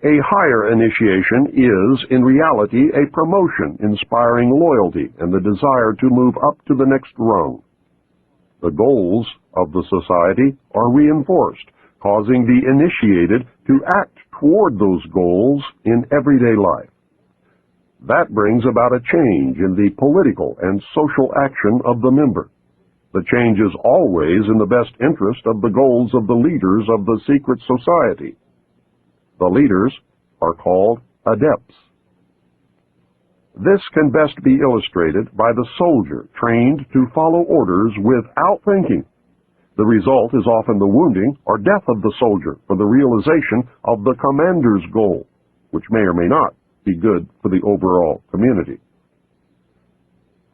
A higher initiation is, in reality, a promotion inspiring loyalty and the desire to move up to the next rung. The goals of the society are reinforced, causing the initiated to act toward those goals in everyday life. That brings about a change in the political and social action of the member. The change is always in the best interest of the goals of the leaders of the secret society. The leaders are called adepts. This can best be illustrated by the soldier trained to follow orders without thinking. The result is often the wounding or death of the soldier for the realization of the commander's goal, which may or may not be good for the overall community.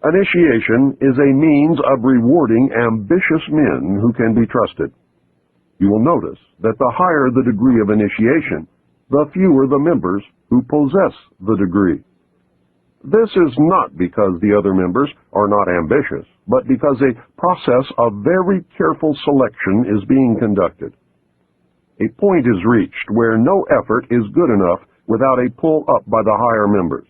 Initiation is a means of rewarding ambitious men who can be trusted. You will notice that the higher the degree of initiation, the fewer the members who possess the degree. This is not because the other members are not ambitious, but because a process of very careful selection is being conducted. A point is reached where no effort is good enough without a pull up by the higher members.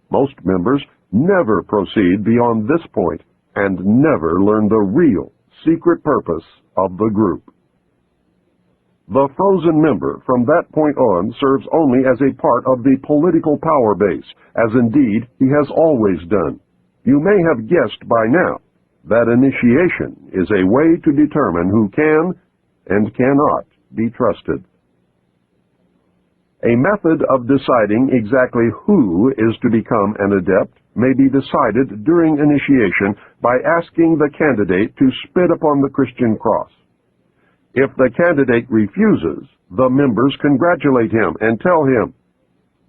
Most members never proceed beyond this point and never learn the real, secret purpose of the group. The frozen member from that point on serves only as a part of the political power base, as indeed he has always done. You may have guessed by now that initiation is a way to determine who can and cannot be trusted. A method of deciding exactly who is to become an adept may be decided during initiation by asking the candidate to spit upon the Christian cross. If the candidate refuses, the members congratulate him and tell him,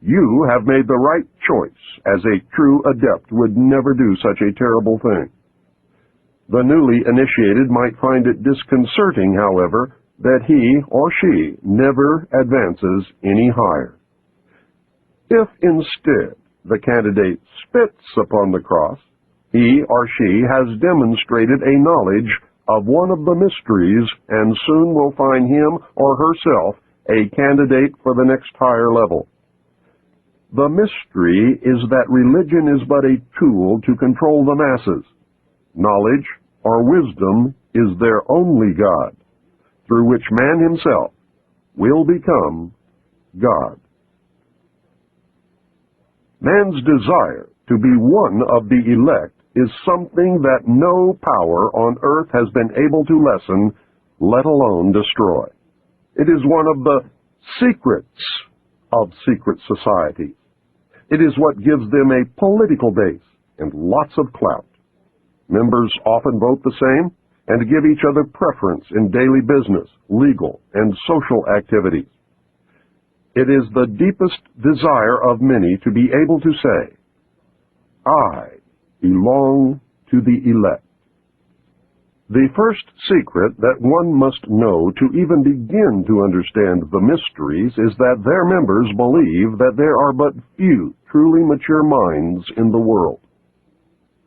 "You have made the right choice, as a true adept would never do such a terrible thing." The newly initiated might find it disconcerting, however, that he or she never advances any higher. If instead the candidate spits upon the cross, he or she has demonstrated a knowledge of one of the mysteries and soon will find him or herself a candidate for the next higher level. The mystery is that religion is but a tool to control the masses. Knowledge or wisdom is their only God, through which man himself will become God. Man's desire to be one of the elect is something that no power on earth has been able to lessen, let alone destroy. It is one of the secrets of secret societies. It is what gives them a political base and lots of clout. Members often vote the same and give each other preference in daily business, legal, and social activities. It is the deepest desire of many to be able to say, "I belong to the elect." The first secret that one must know to even begin to understand the mysteries is that their members believe that there are but few truly mature minds in the world.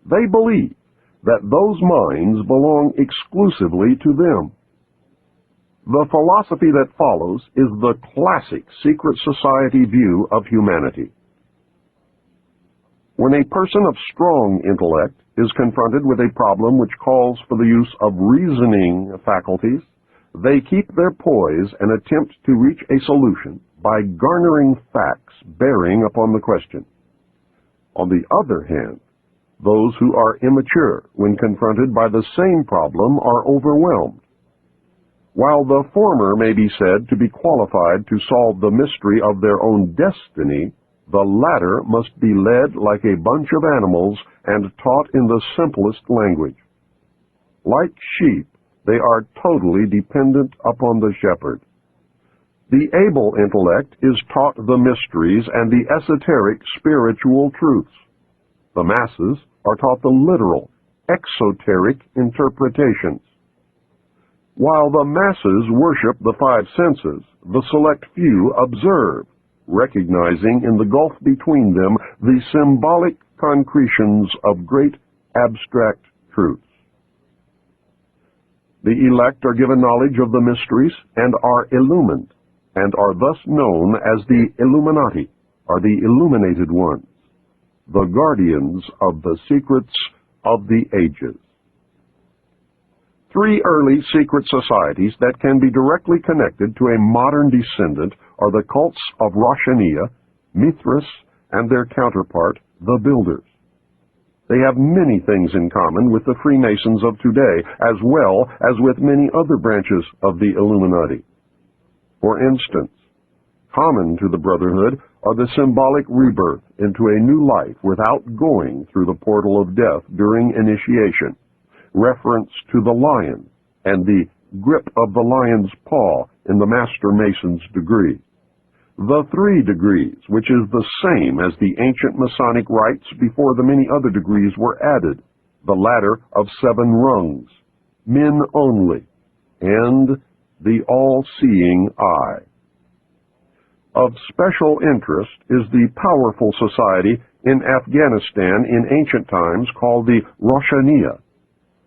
They believe that those minds belong exclusively to them. The philosophy that follows is the classic secret society view of humanity. When a person of strong intellect is confronted with a problem which calls for the use of reasoning faculties, they keep their poise and attempt to reach a solution by garnering facts bearing upon the question. On the other hand, those who are immature when confronted by the same problem are overwhelmed. While the former may be said to be qualified to solve the mystery of their own destiny, the latter must be led like a bunch of animals and taught in the simplest language. Like sheep, they are totally dependent upon the shepherd. The able intellect is taught the mysteries and the esoteric spiritual truths. The masses are taught the literal, exoteric interpretations. While the masses worship the five senses, the select few observe, recognizing in the gulf between them the symbolic concretions of great abstract truths. The elect are given knowledge of the mysteries and are illumined. and are thus known as the Illuminati, or the Illuminated Ones, the guardians of the secrets of the ages. Three early secret societies that can be directly connected to a modern descendant are the cults of Roshaniya, Mithras, and their counterpart, the Builders. They have many things in common with the Freemasons of today, as well as with many other branches of the Illuminati. For instance, common to the Brotherhood are the symbolic rebirth into a new life without going through the portal of death during initiation, reference to the lion, and the grip of the lion's paw in the Master Mason's degree. The 3 degrees, which is the same as the ancient Masonic rites before the many other degrees were added, the ladder of 7 rungs, men only, and the all-seeing eye. Of special interest is the powerful society in Afghanistan in ancient times called the Roshaniya,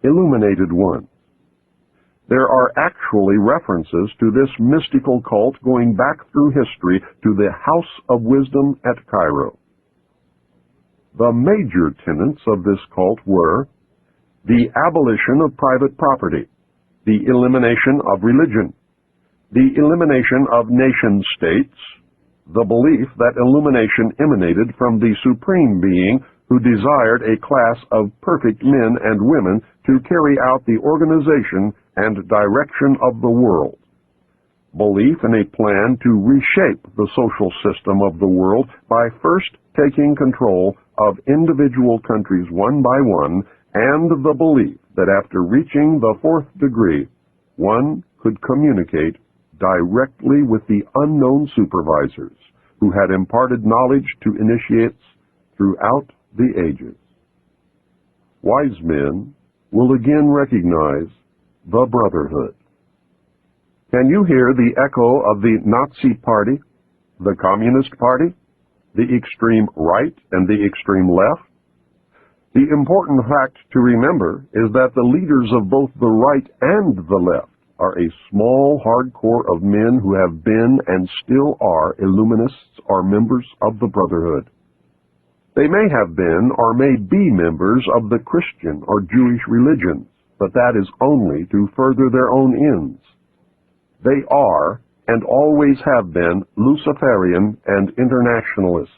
Illuminated Ones. There are actually references to this mystical cult going back through history to the House of Wisdom at Cairo. The major tenets of this cult were the abolition of private property, the elimination of religion, the elimination of nation-states, the belief that illumination emanated from the Supreme Being who desired a class of perfect men and women to carry out the organization and direction of the world. Belief in a plan to reshape the social system of the world by first taking control of individual countries one by one, and the belief that after reaching the 4th degree, one could communicate directly with the unknown supervisors who had imparted knowledge to initiates throughout the ages. Wise men will again recognize the Brotherhood. Can you hear the echo of the Nazi Party, the Communist Party, the extreme right and the extreme left? The important fact to remember is that the leaders of both the right and the left are a small hardcore of men who have been and still are Illuminists or members of the Brotherhood. They may have been or may be members of the Christian or Jewish religions, but that is only to further their own ends. They are, and always have been, Luciferian and internationalist.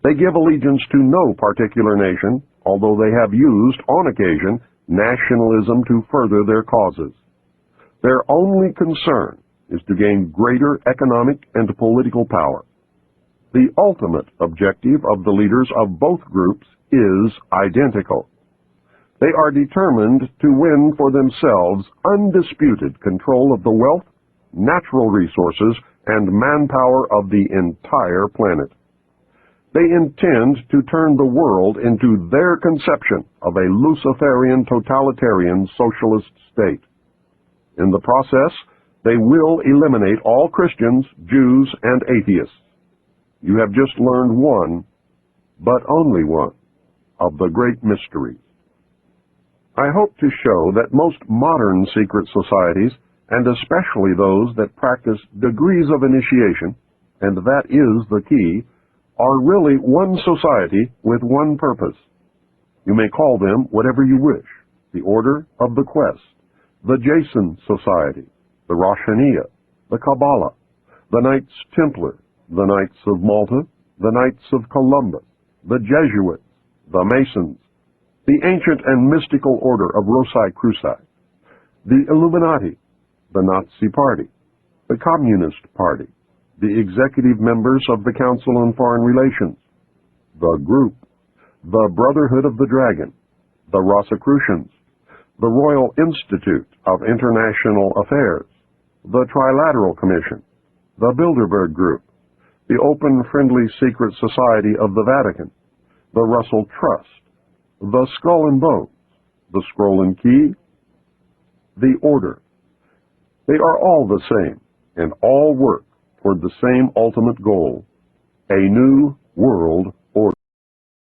They give allegiance to no particular nation, although they have used, on occasion, nationalism to further their causes. Their only concern is to gain greater economic and political power. The ultimate objective of the leaders of both groups is identical. They are determined to win for themselves undisputed control of the wealth, natural resources, and manpower of the entire planet. They intend to turn the world into their conception of a Luciferian totalitarian socialist state. In the process, they will eliminate all Christians, Jews, and atheists. You have just learned one, but only one, of the great mysteries. I hope to show that most modern secret societies, and especially those that practice degrees of initiation, and that is the key, are really one society with one purpose. You may call them whatever you wish: the Order of the Quest, the Jason Society, the Roshaniya, the Kabbalah, the Knights Templar, the Knights of Malta, the Knights of Columbus, the Jesuits, the Masons, the ancient and mystical order of Rosicruci, the Illuminati, the Nazi Party, the Communist Party, the executive members of the Council on Foreign Relations, the Group, the Brotherhood of the Dragon, the Rosicrucians, the Royal Institute of International Affairs, the Trilateral Commission, the Bilderberg Group, the Open Friendly Secret Society of the Vatican, the Russell Trust, the Skull and Bones, the Scroll and Key, the Order. They are all the same, and all work toward the same ultimate goal: a new world